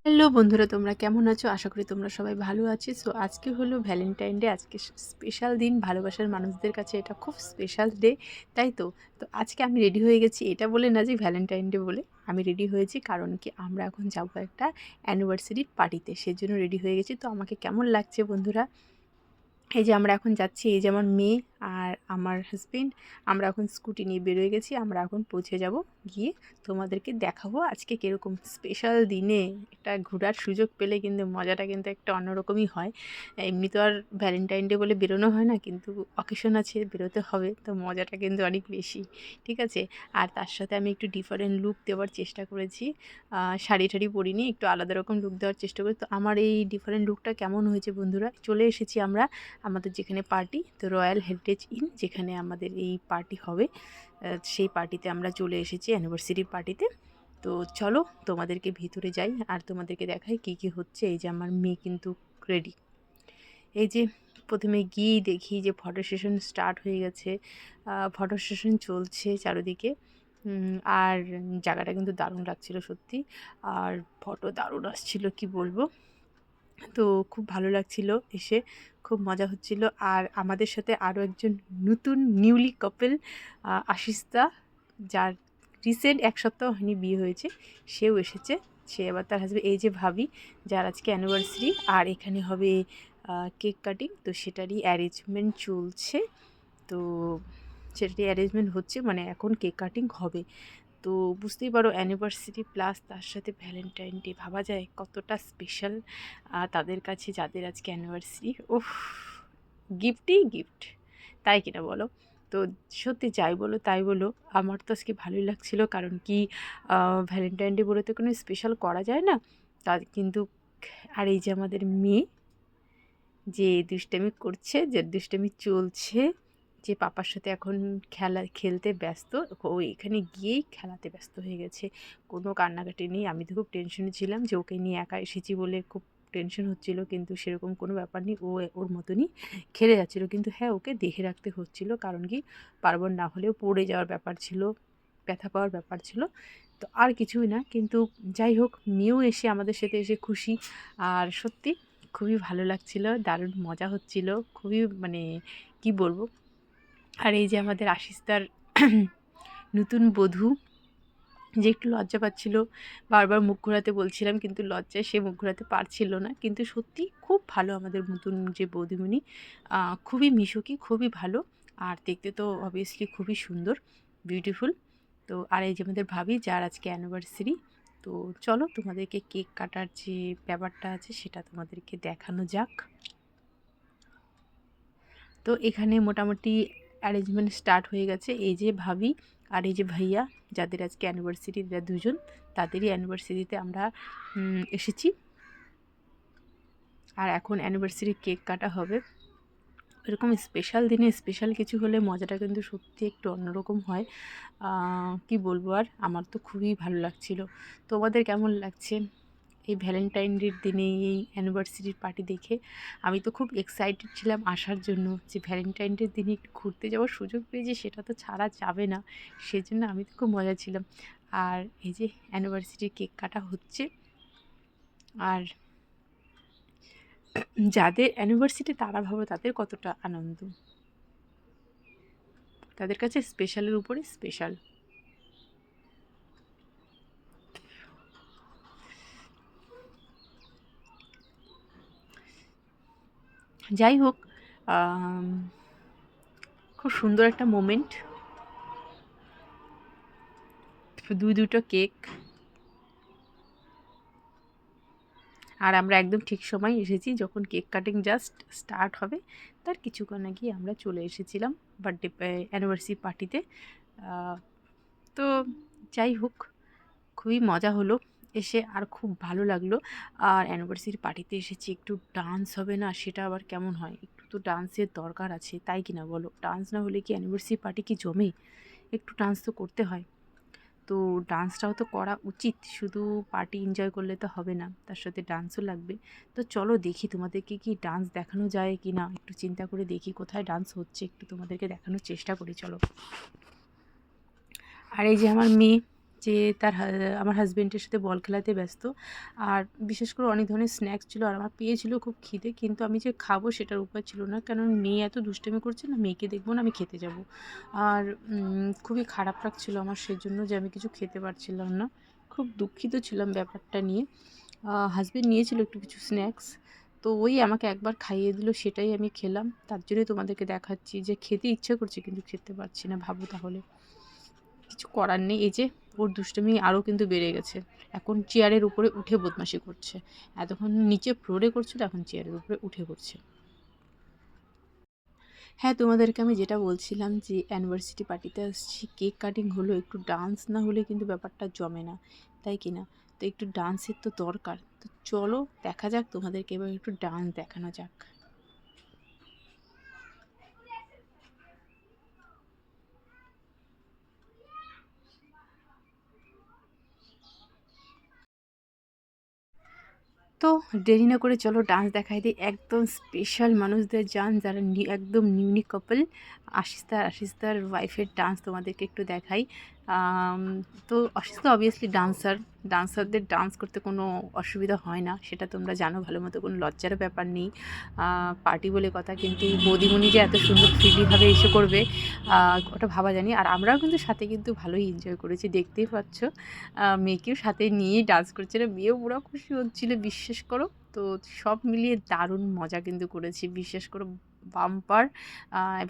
Hello বন্ধুরা, তোমরা কেমন আছো? আশা করি তোমরা সবাই ভালো আছো। সো আজকে হলো ভ্যালেন্টাইন ডে। আজকে স্পেশাল দিন, ভালোবাসার মানুষদের কাছে এটা খুব স্পেশাল ডে, তাই তো। তো আজকে আমি রেডি হয়ে গেছি, এটা বলে না যে ভ্যালেন্টাইন ডে বলে। আমি রেডি হয়েছি কারণ কি, আমরা এখন যাবো একটা অ্যানিভার্সারি পার্টিতে, সেজন্য রেডি হয়ে গেছি। তো আমাকে কেমন লাগছে বন্ধুরা, এই যে আমরা এখন যাচ্ছি, এই যে আমার মেয়ে আর আমার হাজবেন্ড, আমরা এখন স্কুটি নিয়ে বেরোয় গেছি। আমরা এখন পৌঁছে যাব, গিয়ে তোমাদেরকে দেখাবো আজকে কীরকম স্পেশাল দিনে একটা ঘোরার সুযোগ পেলে কিন্তু মজাটা কিন্তু একটা অন্যরকমই হয়। এমনি তো আর ভ্যালেন্টাইন ডে বলে বেরোনো হয় না, কিন্তু অকেশন আছে, বেরোতে হবে, তো মজাটা কিন্তু অনেক বেশি, ঠিক আছে। আর তার সাথে আমি একটু ডিফারেন্ট লুক দেওয়ার চেষ্টা করেছি, শাড়ি টাড়ি পরিনি, একটু আলাদা রকম লুক দেওয়ার চেষ্টা করি। তো আমার এই ডিফারেন্ট লুকটা কেমন হয়েছে বন্ধুরা? চলে এসেছি আমরা আমাদের যেখানে পার্টি, তো রয়্যাল হেরিটেজ ইন, যেখানে আমাদের এই পার্টি হবে, সেই পার্টিতে আমরা চলে এসেছি, অ্যানিভার্সারি পার্টিতে। তো চলো তোমাদেরকে ভিতরে যাই আর তোমাদেরকে দেখাই কি কি হচ্ছে। এই যে আমার মেয়ে কিন্তু রেডি। এই যে প্রথমে গিয়েই দেখি যে ফটো সেশন স্টার্ট হয়ে গেছে, ফটো সেশন চলছে চারিদিকে। আর জায়গাটা কিন্তু দারুণ লাগছিল সত্যি, আর ফটো দারুণ আসছিল, কি বলবো। তো খুব ভালো লাগছিল এসে, খুব মজা হচ্ছিল। আর আমাদের সাথে আরও একজন নতুন নিউলি কাপল, আশিসদা, যার রিসেন্ট 1 সপ্তাহ হয়নি বিয়ে হয়েছে, সেও এসেছে। সে আবার তার হাসবেন্ড, এই যে ভাবি, যার আজকে অ্যানিভার্সারি। আর এখানে হবে কেক কাটিং, তো সেটারই অ্যারেঞ্জমেন্ট চলছে। তো সেটারই অ্যারেঞ্জমেন্ট হচ্ছে, মানে এখন কেক কাটিং হবে। তো বুঝতেই পারো, অ্যানিভার্সারি প্লাস তার সাথে ভ্যালেন্টাইন ডে, ভাবা যায় কতটা স্পেশাল তাদের কাছে, যাদের আজকে অ্যানিভার্সারি। ওফ, গিফটই গিফট, তাই কিনা বলো? তো সত্যি যাই বলো তাই বলো, আমার তো আজকে ভালোই লাগছিলো, কারণ কি ভ্যালেন্টাইন ডে বলে তো কোনো স্পেশাল করা যায় না, তা কিন্তু। আর এই যে আমাদের মেয়ে, যে দুষ্টামি করছে, যে দুষ্টামি চলছে, যে পাপার সাথে এখন খেলতে ব্যস্ত, ও এখানে গিয়েই খেলাতে ব্যস্ত হয়ে গেছে, কোনো কান্নাকাটি নেই। আমি তো খুব টেনশনে ছিলাম যে ওকে নিয়ে একা এসেছি বলে খুব টেনশন হচ্ছিল, কিন্তু সেরকম কোনো ব্যাপার নেই, ও ওর মতনই খেলে যাচ্ছিলো। কিন্তু হ্যাঁ, ওকে দেখে রাখতে হচ্ছিল, কারণ কি, পার্বণ না হলেও পড়ে যাওয়ার ব্যাপার ছিল, ব্যথা পাওয়ার ব্যাপার ছিল, তো আর কিছুই না। কিন্তু যাই হোক, মেয়েও এসে আমাদের সাথে এসে খুশি, আর সত্যি খুবই ভালো লাগছিল, দারুণ মজা হচ্ছিল, খুবই মানে কি বলবো। আর এই যে আমাদের আশিসদার নতুন বধূ, যে একটু লজ্জা পাচ্ছিল, বারবার মুখ ঘোরাতে বলছিলাম, কিন্তু লজ্জায় সে মুখ ঘোরাতে পারছিল না। কিন্তু সত্যি খুব ভালো আমাদের নতুন যে বৌদিমণি, খুবই মিশুকি, খুবই ভালো, আর দেখতে তো অবভিয়াসলি খুবই সুন্দর, বিউটিফুল। তো আর এই যে আমাদের ভাবি, যার আজকে অ্যানিভার্সারি। তো চলো তোমাদেরকে কেক কাটার যে ব্যাপারটা আছে সেটা তোমাদেরকে দেখানো যাক। তো এখানে মোটামুটি অ্যারেঞ্জমেন্ট স্টার্ট হয়ে গেছে। এই যে ভাবি আর এই যে ভাইয়া, যাদের আজকে অ্যানিভার্সারি, এরা দুজন, তাদেরই অ্যানিভার্সারিতে আমরা এসেছি। আর এখন অ্যানিভার্সারি কেক কাটা হবে। এরকম স্পেশাল দিনে স্পেশাল কিছু হলে মজাটা কিন্তু সত্যি একটু অন্যরকম হয়, কি বলবো। আর আমার তো খুবই ভালো লাগছিল। তোমাদের কেমন লাগছে এই ভ্যালেন্টাইন ডের দিনে এই অ্যানিভার্সারির পার্টি দেখে? আমি তো খুব এক্সাইটেড ছিলাম আসার জন্য, যে ভ্যালেন্টাইন ডের দিনে একটু ঘুরতে যাওয়ার সুযোগ পেয়েছি, সেটা তো ছাড়া যাবে না, সেজন্য আমি তো খুব মজা ছিলাম। আর এই যে অ্যানিভার্সারির কেক কাটা হচ্ছে, আর যাদের অ্যানিভার্সারি তারা ভাবো তাদের কতটা আনন্দ, তাদের কাছে স্পেশালের উপরে স্পেশাল। যাই হোক, খুব সুন্দর একটা মোমেন্ট, দুটো কেক, আর আমরা একদম ঠিক সময় এসেছি, যখন কেক কাটিং জাস্ট স্টার্ট হবে তার কিছুক্ষণ আগে আমরা চলে এসেছিলাম বার্থডে অ্যানিভার্সারি পার্টিতে। তো যাই হোক, খুবই মজা হলো এসে, আর খুব ভালো লাগলো। আর অ্যানিভার্সারি পার্টিতে এসেছি, একটু ডান্স হবে না, সেটা আবার কেমন হয়, একটু তো ডান্সের দরকার আছে, তাই কি না বলো? ডান্স না হলে কি অ্যানিভার্সারি পার্টি কি জমে? একটু ডান্স তো করতে হয়, তো ডান্সটাও তো করা উচিত, শুধু পার্টি এনজয় করলে তো হবে না, তার সাথে ডান্সও লাগবে। তো চলো দেখি তোমাদেরকে কি ডান্স দেখানো যায় কি না, একটু চিন্তা করে দেখি কোথায় ডান্স হচ্ছে, একটু তোমাদেরকে দেখানোর চেষ্টা করি, চলো। আর এই যে আমার মেয়ে, যে তার আমার হাজব্যান্ডের সাথে বল খেলাতে ব্যস্ত। আর বিশেষ করে অনেক ধরনের স্ন্যাক্স ছিল, আর আমার পেয়েছিল খুব খিদে, কিন্তু আমি যে খাবো সেটার উপায় ছিল না, কারণ মেয়ে এত দুষ্টামি করছে না, মেয়েকে দেখবো না আমি খেতে যাব। আর খুবই খারাপ লাগছিল আমার সেজন্য, যে আমি কিছু খেতে পারছিলাম না। খুব দুঃখিত ছিলাম ব্যাপারটা নিয়ে। হাজব্যান্ড নিয়েছিল একটু কিছু স্ন্যাক্স, তো ওই আমাকে একবার খাইয়ে দিল, সেটাই আমি খেলাম। তার জন্যই তোমাদেরকে দেখাচ্ছি যে খেতে ইচ্ছে করছে কিন্তু খেতে পারছি না, ভাবো তাহলে। কিছু করার নেই। এই যে ওর দুষ্টুমি আরও কিন্তু বেড়ে গেছে, এখন চেয়ারের উপরে উঠে বদমাশি করছে। এতক্ষণ নিচে ফ্লোরে করছিল, এখন চেয়ারের উপরে উঠে করছে। হ্যাঁ, তোমাদেরকে আমি যেটা বলছিলাম যে অ্যানিভার্সারি পার্টিতে আসছি, কেক কাটিং হলো, একটু ডান্স না হলে কিন্তু ব্যাপারটা জমে না, তাই কি না? তো একটু ডান্সের তো দরকার। তো চলো দেখা যাক, তোমাদেরকে এবার একটু ডান্স দেখানো যাক। তো দেরি না করে চলো ডান্স দেখাই দিই একদম স্পেশাল মানুষদের, যারা একদম নিউনি কাপল, আশিসদার ওয়াইফের ডান্স তোমাদেরকে একটু দেখাই। তো আশিস তো অবভিয়াসলি ডান্সারদের ডান্স করতে কোনো অসুবিধা হয় না, সেটা তোমরা জানো ভালো মতো, কোনো লজ্জার ব্যাপার নেই। পার্টি বলে কথা, কিন্তু বৌদিমণি যে এত সুন্দর ফ্রিলিভাবে এসে করবে ওটা ভাবা জানি। আর আমরাও কিন্তু সাথে কিন্তু ভালোই এনজয় করেছি, দেখতেই পাচ্ছ। মেয়েকেও সাথে নিয়েই ডান্স করছিল, মেয়েও পুরো খুশি হচ্ছিলো, বিশ্বাস করো। তো সব মিলিয়ে দারুণ মজা কিন্তু করেছি, বিশ্বাস করো। বাম্পার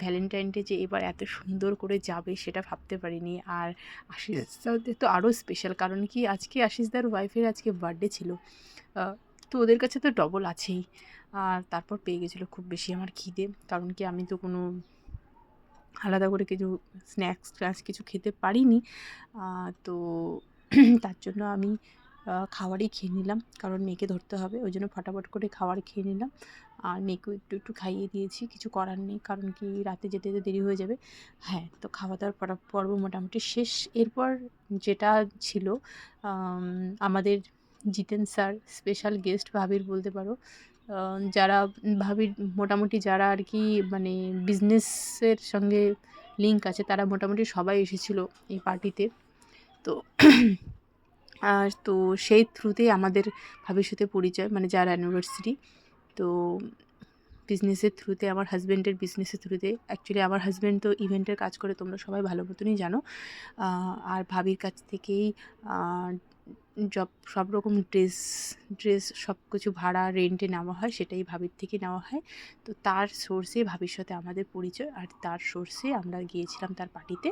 ভ্যালেন্টাইন ডে যে এবার এত সুন্দর করে যাবে সেটা ভাবতে পারিনি। আর আশিসদাদের তো আরও স্পেশাল, কারণ কি আজকে আশিসদার ওয়াইফের আজকে বার্থডে ছিল। তো ওদের কাছে তো ডবল আছেই। আর তারপর পেয়ে গেছিলো খুব বেশি আমার খিদে, কারণ কি আমি তো কোনো আলাদা করে কিছু স্ন্যাক্স কিছু খেতে পারিনি। তো তার জন্য আমি খাবারই খেয়ে নিলাম, কারণ মেয়েকে ধরতে হবে, ওই জন্য ফটাফট করে খাবার খেয়ে নিলাম। আর মেয়েকেও একটু একটু খাইয়ে দিয়েছি, কিছু করার নেই, কারণ কি রাতে যেতে যেতে দেরি হয়ে যাবে। হ্যাঁ, তো খাওয়া দাওয়ার পর্ব মোটামুটি শেষ। এরপর যেটা ছিল, আমাদের জিতেন স্যার স্পেশাল গেস্ট ভাবির বলতে পারো, যারা ভাবির মোটামুটি যারা আর কি মানে বিজনেসের সঙ্গে লিঙ্ক আছে, তারা মোটামুটি সবাই এসেছিলো এই পার্টিতে। তো তো সেই থ্রুতেই আমাদের ভাবির সাথে পরিচয়, মানে যার অ্যানিভার্সারি। তো বিজনেসের থ্রুতে, আমার হাজব্যান্ডের বিজনেসের থ্রুতে, অ্যাকচুয়ালি আমার হাজব্যান্ড তো ইভেন্টের কাজ করে, তোমরা সবাই ভালো মতনই জানো। আর ভাবির কাছ থেকেই সব রকম ড্রেস সব কিছু ভাড়া রেন্টে নেওয়া হয়, সেটাই ভাবির থেকে নেওয়া হয়। তো তার সোর্সে ভাবির সাথে আমাদের পরিচয়, আর তার সোর্সে আমরা গিয়েছিলাম তার পার্টিতে।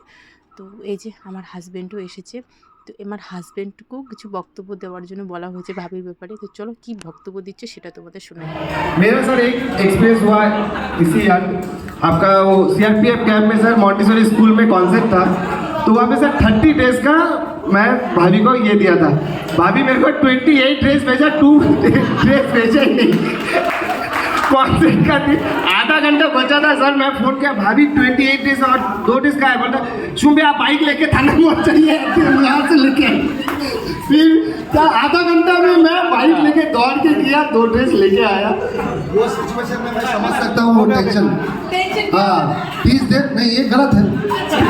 তো এই যে আমার হাজব্যান্ডও এসেছে, তো আমার হাজব্যান্ডকেও কিছু বক্তব্য দেওয়ার জন্য বলা হয়েছে ভাবির ব্যাপারে। তো চলো কি বক্তব্য দিচ্ছে সেটা তোমাদের শোনা। मेरा सर एक एक्सपीरियंस हुआ इसी ईयर, आपका वो सीआरपीएफ कैंप में सर मॉन्टेसरी स्कूल में कॉन्सेप्ट था, तो वहाँ पे सर 30 डेज का मैं भाभी को ये दिया था। भाभी मेरे को 28 ड्रेस भेजा, 2 ड्रेस भेजा ही नहीं। कॉन्सेप्ट का आधा घंटा बचा था सर, मैं फोन किया भाभी 28 ड्रेस और 2 ड्रेस का है, बोलता शुभ आप बाइक लेके थाना पहुँच जाइए, यहाँ से लेके फिर क्या आधा घंटा में मैं बाइक लेके दौड़ के गया, 2 ड्रेस लेके आया। वो सिचुएशन में मैं समझ सकता हूँ वो टेंशन। हाँ 30 दिन नहीं, ये गलत है।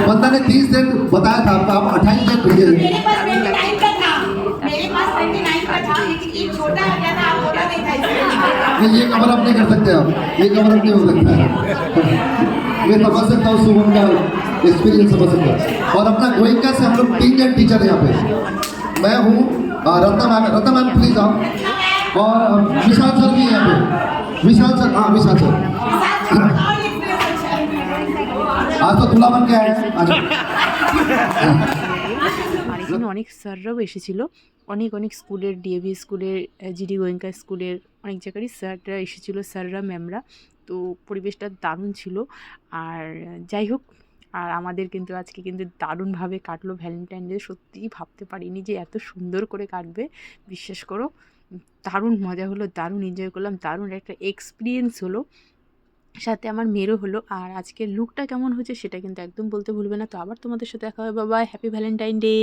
बंदा ने 30 दिन बताया था, आप 28 दिन भेजे। मेरे पास 29 का था, मेरे पास 29 का था, लेकिन ये छोटा हो गया था, छोटा नहीं था इसलिए। ये कवर अप नहीं कर सकते आप, ये कवर अप नहीं हो सकता है। मैं समझ सकता हूँ सुमन का एक्सपीरियंस समझ सकता हूँ। और अपना गोइंका से हम लोग 3 जन टीचर यहाँ पे, मैं हूँ, रत्ना मैम प्लीज आओ, और विशाल सर भी यहाँ पे, विशाल सर, हाँ विशाल सर आज तो दूल्हा बन के आए हैं आज। আর এখানে অনেক স্যাররাও এসেছিলো, অনেক স্কুলের, ডিএভি স্কুলের, জিডি গোয়েঙ্কা স্কুলের, অনেক জায়গারই স্যাররা এসেছিলো, স্যাররা ম্যামরা। তো পরিবেশটা দারুণ ছিল। আর যাই হোক, আর আমাদের কিন্তু আজকে কিন্তু দারুণভাবে কাটলো ভ্যালেন্টাইন ডে, সত্যিই ভাবতে পারিনি যে এত সুন্দর করে কাটবে, বিশ্বাস করো। দারুণ মজা হলো, দারুণ এনজয় করলাম, দারুণ একটা এক্সপিরিয়েন্স হলো, সাথে আমার মেয়েরও হলো। আর আজকের লুকটা কেমন হয়েছে সেটা কিন্তু একদম বলতে ভুলবে না। তো আবার তোমাদের সাথে দেখা হবে, বাবা, হ্যাপি ভ্যালেন্টাইন ডে।